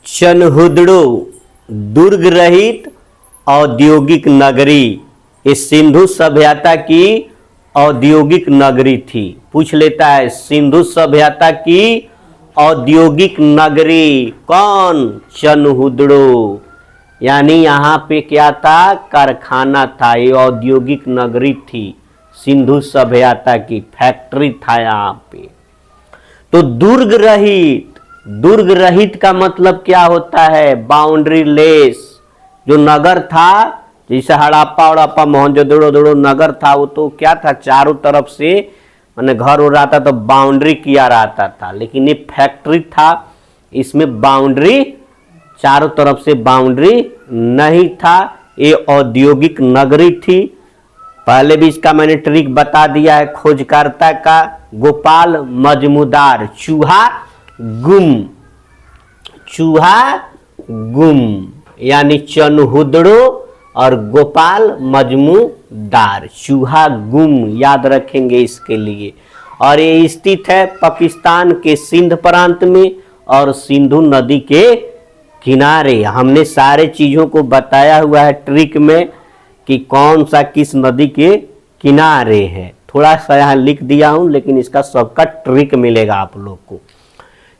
चनहुदड़ो दुर्ग रहित औद्योगिक नगरी। इस सिंधु सभ्यता की औद्योगिक नगरी थी। पूछ लेता है सिंधु सभ्यता की औद्योगिक नगरी कौन? चनहुदड़ो। यानी यहाँ पे क्या था? कारखाना था। ये औद्योगिक नगरी थी सिंधु सभ्यता की, फैक्ट्री था यहाँ पे। तो दुर्ग रहित, दुर्ग रहित का मतलब क्या होता है? Boundary less. जो नगर था, जैसे हड़प्पा उड़प्पा मोहनजोदड़ो नगर था, वो तो क्या था? चारों तरफ से मैंने घर हो रहा था तो बाउंड्री किया रहता था। लेकिन ये फैक्ट्री था, इसमें बाउंड्री, चारों तरफ से बाउंड्री नहीं था। ये औद्योगिक नगरी थी। पहले भी इसका मैंने ट्रिक बता दिया है खोजकर्ता का। गोपाल मजमूदार, चूहा गुम, चूहा गुम, यानी चनहुदड़ो और गोपाल मजमूदार, चूहा गुम, याद रखेंगे इसके लिए। और ये स्थित है पाकिस्तान के सिंध प्रांत में और सिंधु नदी के किनारे। हमने सारे चीज़ों को बताया हुआ है ट्रिक में कि कौन सा किस नदी के किनारे है। थोड़ा सा यहाँ लिख दिया हूँ, लेकिन इसका सबका ट्रिक मिलेगा आप लोग को।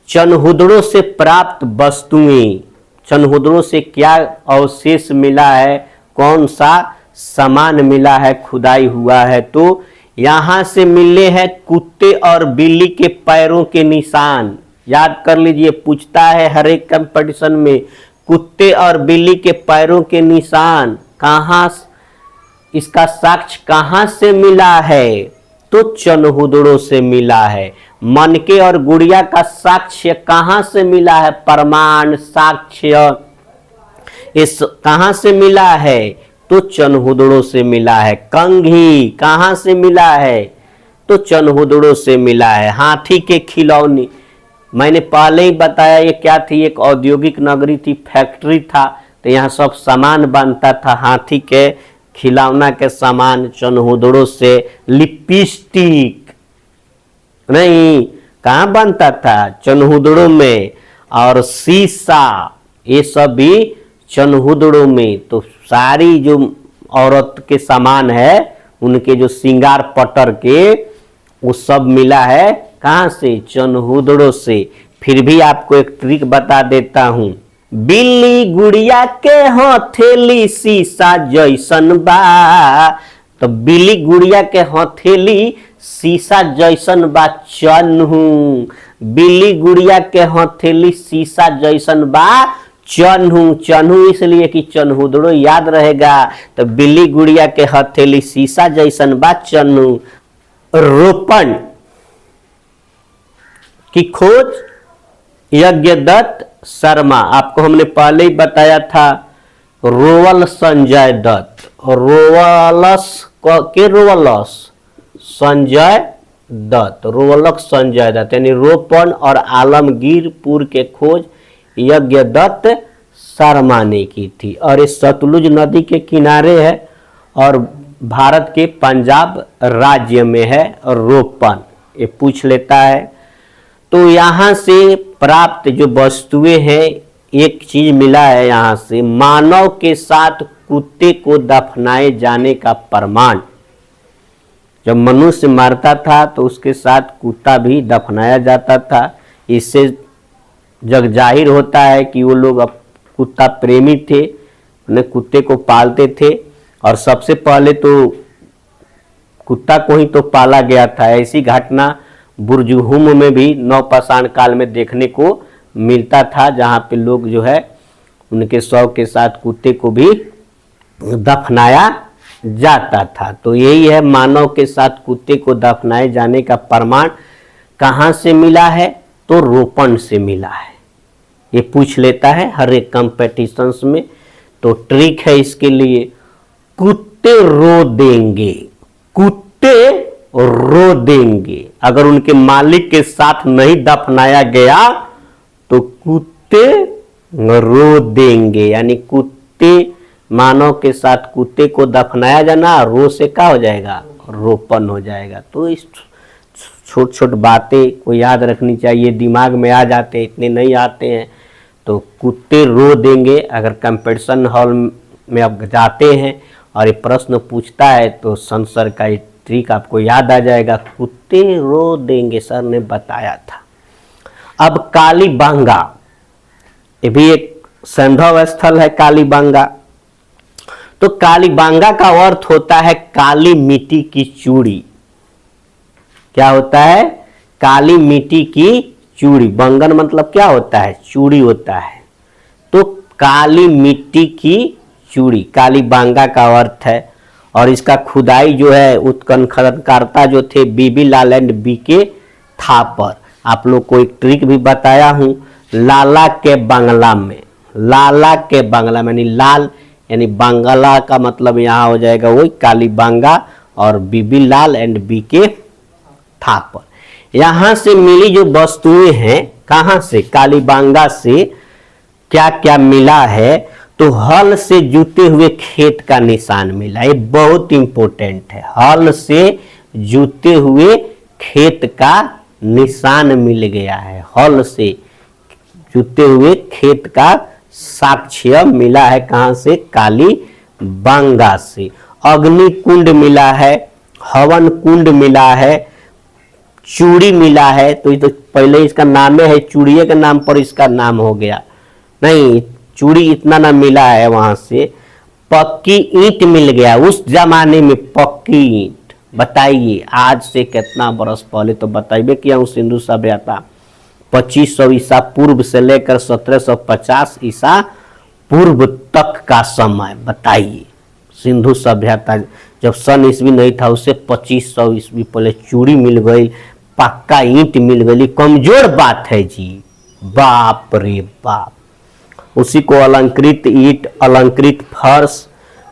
चनहुदड़ो से प्राप्त वस्तुएं, चनहुदड़ो से क्या अवशेष मिला है, कौन सा सामान मिला है, खुदाई हुआ है? तो यहाँ से मिले हैं कुत्ते और बिल्ली के पैरों के निशान। याद कर लीजिए, पूछता है हर एक कंपटीशन में, कुत्ते और बिल्ली के पैरों के निशान कहाँ, इसका साक्ष्य कहाँ से मिला है? तो चनहुदड़ो से मिला है। मनके और गुड़िया का साक्ष्य कहाँ से मिला है? प्रमाण, साक्ष्य, इस कहाँ से मिला है? तो चनहुदड़ो से मिला है। कंघी कहाँ से मिला है? तो चनहुदड़ो से मिला है। हाथी के खिलौने, मैंने पहले ही बताया ये क्या थी? एक औद्योगिक नगरी थी, फैक्ट्री था, तो यहाँ सब सामान बनता था। हाथी के खिलौना के सामान चनहुदड़ो से। लिपस्टिक नहीं, कहाँ बनता था? चनहुदड़ो में। और शीशा, ये सब भी चनहुदड़ो में। तो सारी जो औरत के सामान है, उनके जो श्रृंगार पटर के, वो सब मिला है कहाँ से? चनहुदड़ो से। फिर भी आपको एक ट्रिक बता देता हूँ। बिल्ली गुड़िया के हथेली शीशा जैसन बा। तो बिल्ली गुड़िया के हथेली शीशा जैसन बा चन्हू। बिल्ली गुड़िया के हथेली शीशा जैसन बा चन्हू। चन्हू इसलिए कि चनहुदड़ो याद रहेगा। तो बिल्ली गुड़िया के हथेली शीशा जैसन बा चन्हू। रोपण की खोज यज्ञदत्त शर्मा। आपको हमने पहले ही बताया था। रोवल संजय दत्त, रोवलस के रोवलस संजय दत्त, रोवलक संजय दत्त, यानी रोपण और आलमगीरपुर के खोज यज्ञदत्त शर्मा ने की थी। और ये सतलुज नदी के किनारे है और भारत के पंजाब राज्य में है। और रोपण ये पूछ लेता है। तो यहाँ से प्राप्त जो वस्तुएं हैं, एक चीज मिला है यहाँ से, मानव के साथ कुत्ते को दफनाए जाने का प्रमाण। जब मनुष्य मरता था तो उसके साथ कुत्ता भी दफनाया जाता था। इससे जग जाहिर होता है कि वो लोग अब कुत्ता प्रेमी थे, उन्हें कुत्ते को पालते थे। और सबसे पहले तो कुत्ता को ही तो पाला गया था। ऐसी घटना बुर्जुहुम में भी नवपाषाण काल में देखने को मिलता था, जहाँ पे लोग जो है उनके शव के साथ कुत्ते को भी दफनाया जाता था। तो यही है, मानव के साथ कुत्ते को दफनाए जाने का प्रमाण कहाँ से मिला है? तो रोपण से मिला है। ये पूछ लेता है हर एक कंपटीशंस में। तो ट्रिक है इसके लिए, कुत्ते रो देंगे, कुत्ते रो देंगे। अगर उनके मालिक के साथ नहीं दफनाया गया तो कुत्ते रो देंगे। यानी कुत्ते, मानव के साथ कुत्ते को दफनाया जाना, रो से क्या हो जाएगा? रोपण हो जाएगा। तो इस छोट छोट बातें को याद रखनी चाहिए, दिमाग में आ जाते, इतने नहीं आते हैं। तो कुत्ते रो देंगे। अगर कंपटीशन हॉल में आप जाते हैं और ये प्रश्न पूछता है तो सर का ये ट्रिक आपको याद आ जाएगा, कुत्ते रो देंगे, सर ने बताया था। अब कालीबांगा, ये भी एक संभव स्थल है कालीबांगा। तो कालीबांगा का अर्थ होता है काली मिट्टी की चूड़ी। क्या होता है? काली मिट्टी की चूड़ी। बंगन मतलब क्या होता है? चूड़ी होता है। तो काली मिट्टी की चूड़ी कालीबांगा का अर्थ है। और इसका खुदाई जो है उत्खननकर्ता जो थे बीबी लाल एंड बीके थापर। आप लोग को एक ट्रिक भी बताया हूं, लाला के बांग्ला में, लाला के बांग्ला में यानी लाल यानी बांग्ला का मतलब यहाँ हो जाएगा वही कालीबांगा और बीबी लाल एंड बीके थापर। यहाँ से मिली जो वस्तुएं हैं, कहाँ से? कालीबांगा से क्या क्या मिला है? तो हल से जुते हुए खेत का निशान मिला। ये बहुत इंपॉर्टेंट है। हल से जुते हुए खेत का निशान मिल गया है। हल से जुते हुए खेत का साक्ष्य मिला है। कहां से? कालीबांगा से। अग्नि कुंड मिला है, हवन कुंड मिला है, चूड़ी मिला है। तो ये तो पहले इसका नाम है, चूड़िए के नाम पर इसका नाम हो गया। नहीं, चूड़ी इतना ना मिला है। वहां से पक्की ईंट मिल गया। उस जमाने में पक्की ईंट, बताइए आज से कितना बरस पहले, तो बताइए किया हूँ सिंधु सभ्यता 2500 ईसा पूर्व से लेकर 1750 ईसा पूर्व तक का समय। बताइए सिंधु सभ्यता जब सन ईस्वी नहीं था, उससे 2500 ईस्वी पहले चूड़ी मिल गई, पक्का ईंट मिल गई। कमजोर बात है जी, बाप रे बाप। उसी को अलंकृत ईंट, अलंकृत फर्श।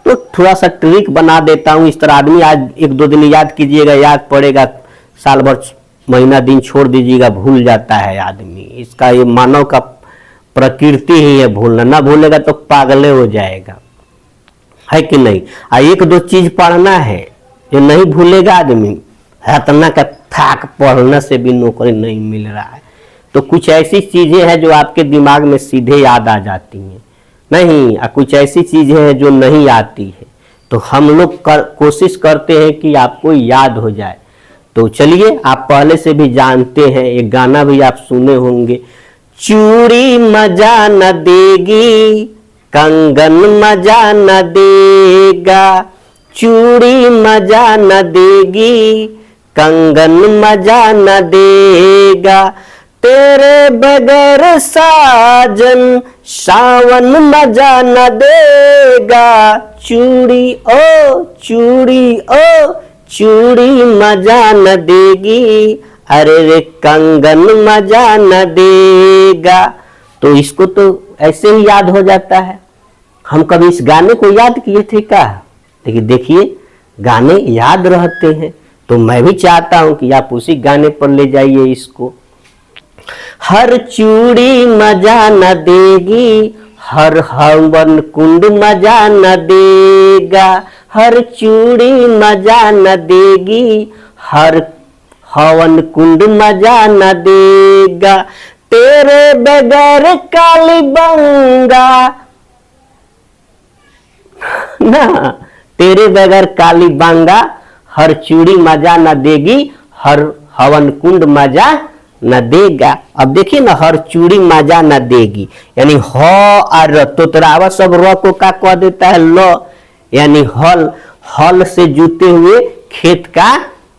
तो थोड़ा सा ट्रिक बना देता हूं इस तरह। आदमी आज 1-2 दिन याद कीजिएगा, याद पड़ेगा, साल भर महीना दिन छोड़ दीजिएगा, भूल जाता है आदमी। इसका ये मानव का प्रकृति ही है भूलना। ना भूलेगा तो पागले हो जाएगा, है कि नहीं? 1-2 चीज पढ़ना है जो नहीं भूलेगा आदमी। इतना का थाक पढ़ने से भी नौकरी नहीं मिल रहा है। तो कुछ ऐसी चीजें हैं जो आपके दिमाग में सीधे याद आ जाती हैं, नहीं, कुछ ऐसी चीजें हैं जो नहीं आती है। तो हम लोग कोशिश करते हैं कि आपको याद हो जाए। तो चलिए, आप पहले से भी जानते हैं, एक गाना भी आप सुने होंगे, चूड़ी मजा न देगी, कंगन मजा न देगा, चूड़ी मजा न देगी, कंगन मजा न देगा, तेरे बगैर साजन सावन मजा न देगा, चूड़ी ओ चूड़ी ओ चूड़ी मजा न देगी, अरे रे कंगन मजा न देगा। तो इसको तो ऐसे ही याद हो जाता है। हम कभी इस गाने को याद किए थे क्या? लेकिन देखिए गाने याद रहते हैं। तो मैं भी चाहता हूं कि आप उसी गाने पर ले जाइए इसको। हर चूड़ी मजा न देगी, हर हवन कुंड मजा न देगा, हर चूड़ी मजा न देगी, हर हवन कुंड मजा न देगा, तेरे बगैर कालीबांगा ना, तेरे बगैर कालीबांगा, हर चूड़ी मजा न देगी, हर हवन कुंड मजा न देगा। अब देखिए ना, हर चूड़ी मजा न देगी यानी ह और तोतरावा सब र को का कह देता है ल, यानी हल। हल से जुते हुए खेत का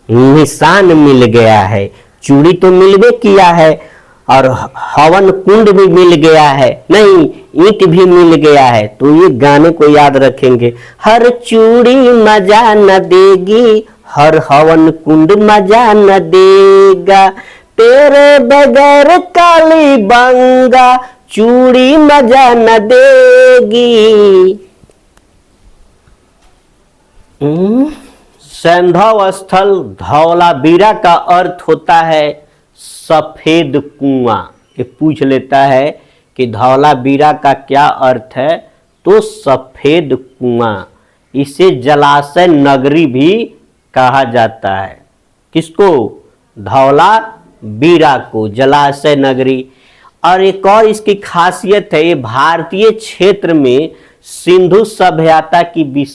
निशान मिल गया है। चूड़ी तो मिलवे किया है और हवन कुंड भी मिल गया है, नहीं ईंट भी मिल गया है। तो ये गाने को याद रखेंगे, हर चूड़ी मजा न देगी, हर हवन कुंड मजा न देगा, तेरे बगैर कालीबांगा, चूड़ी मजा न देगी। सैंधव स्थल धौलावीरा का अर्थ होता है सफेद कुआं। ये पूछ लेता है कि धौलावीरा का क्या अर्थ है, तो सफेद कुआं। इसे जलाशय नगरी भी कहा जाता है। किसको? धौलावीरा को जलाशय नगरी। और एक और इसकी खासियत है, ये भारतीय क्षेत्र में सिंधु सभ्यता की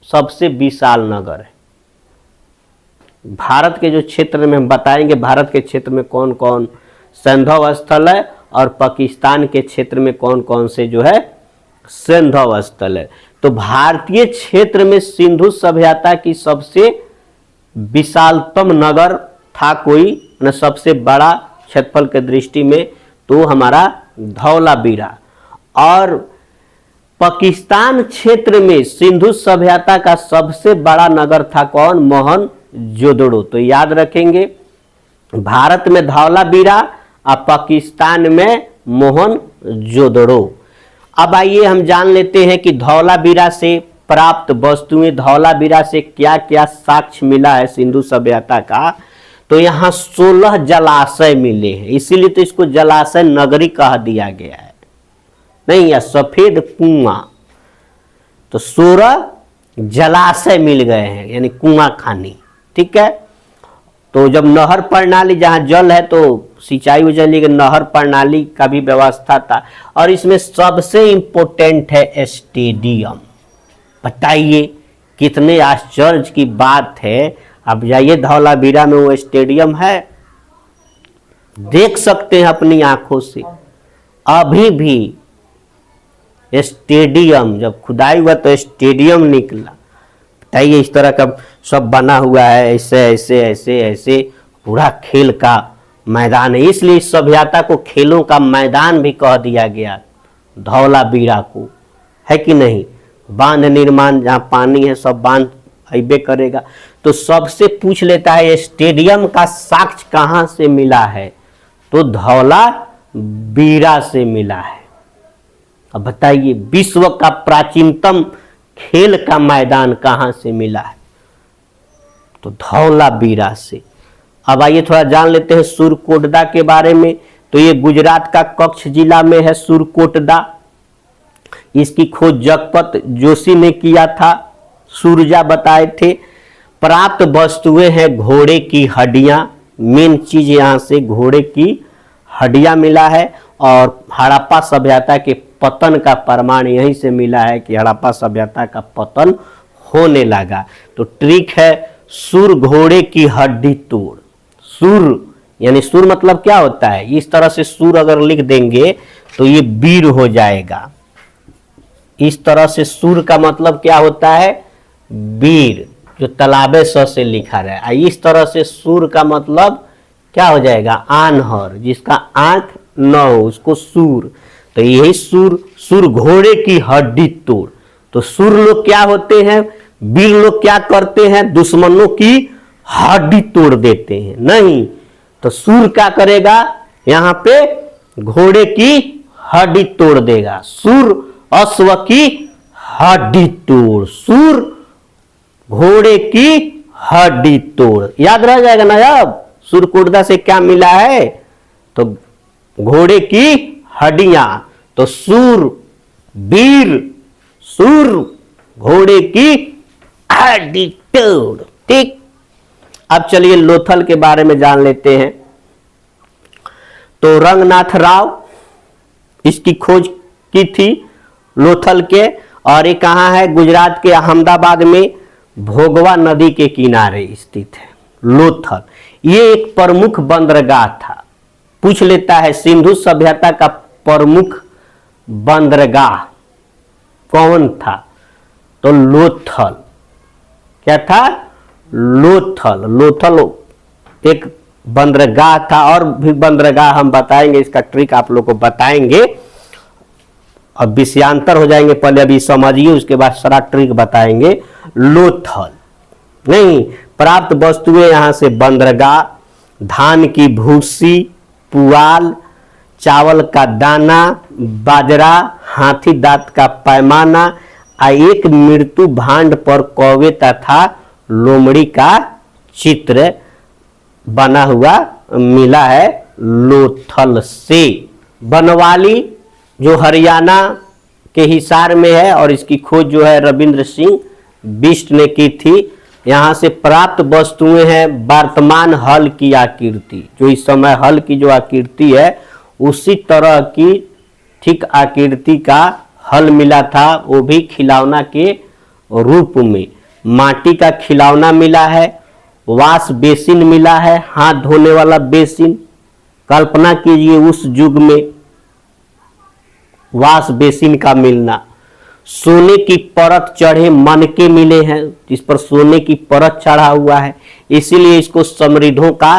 सबसे विशाल नगर है। भारत के जो क्षेत्र में हम बताएंगे, भारत के क्षेत्र में कौन कौन सैंधव स्थल है और पाकिस्तान के क्षेत्र में कौन कौन से जो है सैंधव स्थल है। तो भारतीय क्षेत्र में सिंधु सभ्यता की सबसे विशालतम नगर था कोई न, सबसे बड़ा क्षेत्रफल के दृष्टि में तो हमारा धौलावीरा। और पाकिस्तान क्षेत्र में सिंधु सभ्यता का सबसे बड़ा नगर था कौन? मोहनजोदड़ो। तो याद रखेंगे, भारत में धौलावीरा और पाकिस्तान में मोहनजोदड़ो। अब आइए हम जान लेते हैं कि धौलावीरा से प्राप्त वस्तुएं, धौलावीरा से क्या क्या साक्ष्य मिला है सिंधु सभ्यता का। तो यहाँ 16 जलाशय मिले हैं, इसीलिए तो इसको जलाशय नगरी कह दिया गया है, नहीं, या सफेद कुआं। तो 16 जलाशय मिल गए हैं, यानी कुआं खानी, ठीक है। तो जब नहर प्रणाली, जहाँ जल है तो सिंचाई हो जाएगी, नहर प्रणाली का भी व्यवस्था था। और इसमें सबसे इंपॉर्टेंट है स्टेडियम। बताइए कितने आश्चर्य की बात है। अब जाइए धौलावीरा में, वो स्टेडियम है, देख सकते हैं अपनी आंखों से। अभी भी स्टेडियम, जब खुदाई हुआ तो स्टेडियम निकला। बताइए, इस तरह का सब बना हुआ है, ऐसे ऐसे ऐसे ऐसे पूरा खेल का मैदान है। इसलिए इस सभ्यता को खेलों का मैदान भी कह दिया गया धौलावीरा को, है कि नहीं। बांध निर्माण, जहाँ पानी है सब बांध अबे करेगा। तो सबसे पूछ लेता है स्टेडियम का साक्ष्य कहाँ से मिला है? तो धौलावीरा से मिला है। अब बताइए विश्व का प्राचीनतम खेल का मैदान कहाँ से मिला है? तो धौलावीरा से। अब आइए थोड़ा जान लेते हैं सुरकोटदा के बारे में। तो ये गुजरात का कच्छ जिला में है सुरकोटदा। इसकी खोज जगपत जोशी ने किया था, सूरजा बताए थे। प्राप्त वस्तुएं हैं घोड़े की हड्डियां, मेन चीज यहाँ से घोड़े की हड्डियां मिला है। और हड़प्पा सभ्यता के पतन का प्रमाण यहीं से मिला है कि हड़प्पा सभ्यता का पतन होने लगा। तो ट्रिक है सुर घोड़े की हड्डी तोड़। सुर यानी सुर मतलब क्या होता है? इस तरह से सुर अगर लिख देंगे तो ये वीर हो जाएगा। इस तरह से सुर का मतलब क्या होता है? वीर, जो तालाबे स से लिखा रहा है। इस तरह से सुर का मतलब क्या हो जाएगा? आनहर, जिसका आंख न हो उसको सूर। तो यही सुर, सुर घोड़े की हड्डी तोड़। तो सुर लोग क्या होते हैं? वीर लोग क्या करते हैं? दुश्मनों की हड्डी तोड़ देते हैं। नहीं, तो सुर क्या करेगा? यहाँ पे घोड़े की हड्डी तोड़ देगा। सुर अश्व की हड्डी तोड़, सुर घोड़े की हड्डी तोड़। याद रह जाएगा ना। अब सुरकोटदा से क्या मिला है? तो घोड़े की हड्डियां। तो सुर वीर, सुर घोड़े की हड्डी तोड़। ठीक, अब चलिए लोथल के बारे में जान लेते हैं। तो रंगनाथ राव इसकी खोज की थी लोथल के। और ये कहाँ है? गुजरात के अहमदाबाद में भोगवा नदी के किनारे स्थित है लोथल। ये एक प्रमुख बंदरगाह था। पूछ लेता है सिंधु सभ्यता का प्रमुख बंदरगाह कौन था? तो लोथल। क्या था? लोथल। लोथल एक बंदरगाह था। और भी बंदरगाह हम बताएंगे, इसका ट्रिक आप लोग को बताएंगे। अब विषयांतर हो जाएंगे, पहले अभी समझिए, उसके बाद सारा ट्रिक बताएंगे। लोथल नहीं, प्राप्त वस्तुएं यहाँ से बंदरगाह, धान की भूसी, पुआल, चावल का दाना, बाजरा, हाथी दांत का पैमाना, एक मृत्यु भांड पर कौवे तथा लोमड़ी का चित्र बना हुआ मिला है लोथल से। बनवाली जो हरियाणा के हिसार में है, और इसकी खोज जो है रविंद्र सिंह बिष्ट ने की थी। यहाँ से प्राप्त वस्तुएं हैं वर्तमान हल की आकृति। जो इस समय हल की जो आकृति है उसी तरह की ठीक आकृति का हल मिला था, वो भी खिलौना के रूप में। माटी का खिलौना मिला है, वाश बेसिन मिला है, हाथ धोने वाला बेसिन। कल्पना कीजिए उस युग में वाश बेसिन का मिलना। सोने की परत चढ़े मनके मिले हैं, जिस पर सोने की परत चढ़ा हुआ है, इसीलिए इसको समृद्धों का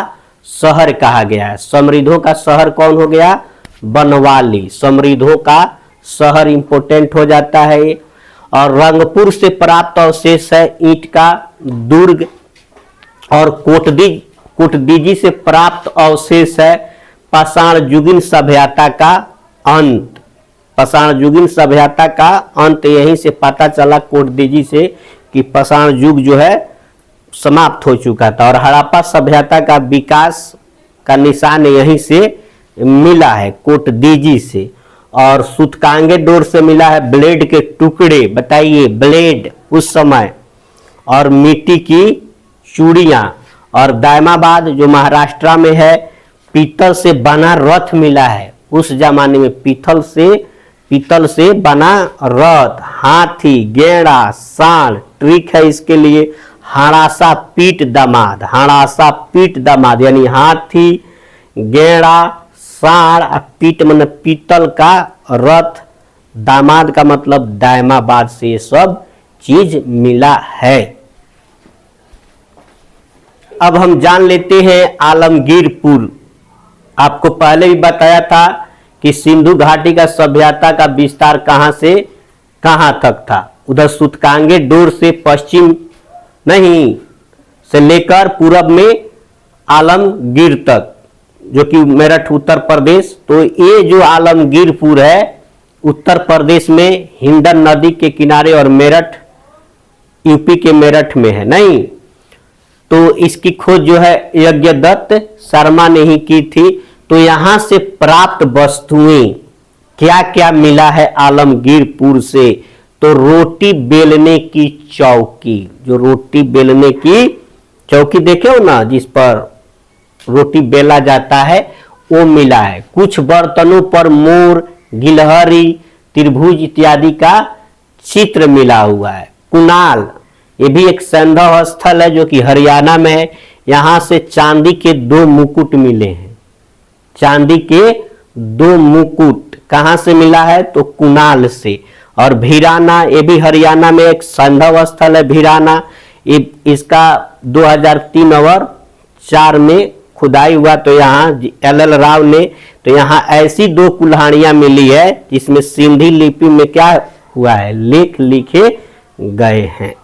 शहर कहा गया है। समृद्धों का शहर कौन हो गया? बनवाली। समृद्धों का शहर इंपोर्टेंट हो जाता है ये। और रंगपुर से प्राप्त अवशेष है ईंट का दुर्ग। और कोटदीजी से प्राप्त अवशेष है पाषाण युगीन सभ्यता का अंत। पाषाण युगीन सभ्यता का अंत यहीं से पता चला कोटदीजी से कि पाषाण युग जो है समाप्त हो चुका था। और हड़प्पा सभ्यता का विकास का निशान यहीं से मिला है, कोटदीजी से। और सूतकांगे डोर से मिला है ब्लेड के टुकड़े, बताइए ब्लेड उस समय, और मिट्टी की चूड़ियां। और दायमाबाद जो महाराष्ट्र में है, पीतल से बना रथ मिला है। उस जमाने में पीतल से बना रथ, हाथी, गेड़ा, सांड। ट्रिक है इसके लिए, हड़ासा पीठ दामाद। हड़ासा पीठ दामाद यानी हाथी, गेड़ा, सांड, पीठ मन पीतल का रथ, दामाद का मतलब दायमाबाद से ये सब चीज मिला है। अब हम जान लेते हैं आलमगीरपुर। आपको पहले भी बताया था कि सिंधु घाटी का सभ्यता का विस्तार कहां से कहां तक था। उधर सूतकांगे डोर से पश्चिम नहीं से लेकर पूरब में आलमगीर तक, जो कि मेरठ उत्तर प्रदेश। तो ये जो आलमगीरपुर है उत्तर प्रदेश में हिंडन नदी के किनारे, और मेरठ यूपी के मेरठ में है। नहीं तो इसकी खोज जो है यज्ञदत्त शर्मा ने ही की थी। तो यहां से प्राप्त वस्तुएं क्या क्या मिला है आलमगीरपुर से? तो रोटी बेलने की चौकी, जो रोटी बेलने की चौकी देखे हो ना, जिस पर रोटी बेला जाता है, वो मिला है। कुछ बर्तनों पर मोर, गिलहरी, त्रिभुज इत्यादि का चित्र मिला हुआ है। कुणाल ये भी एक सैंधव स्थल है जो कि हरियाणा में है। यहां से चांदी के 2 मुकुट मिले हैं। चांदी के 2 मुकुट कहां से मिला है? तो कुणाल से। और भीराना ये भी हरियाणा में एक सैंधव स्थल है भीराना। इसका 2003 और 4 में खुदाई हुआ। तो यहाँ LL राव ने, तो यहाँ ऐसी 2 कुल्हाड़ियां मिली है जिसमें सिंधी लिपि में क्या हुआ है, लेख लिखे गए हैं।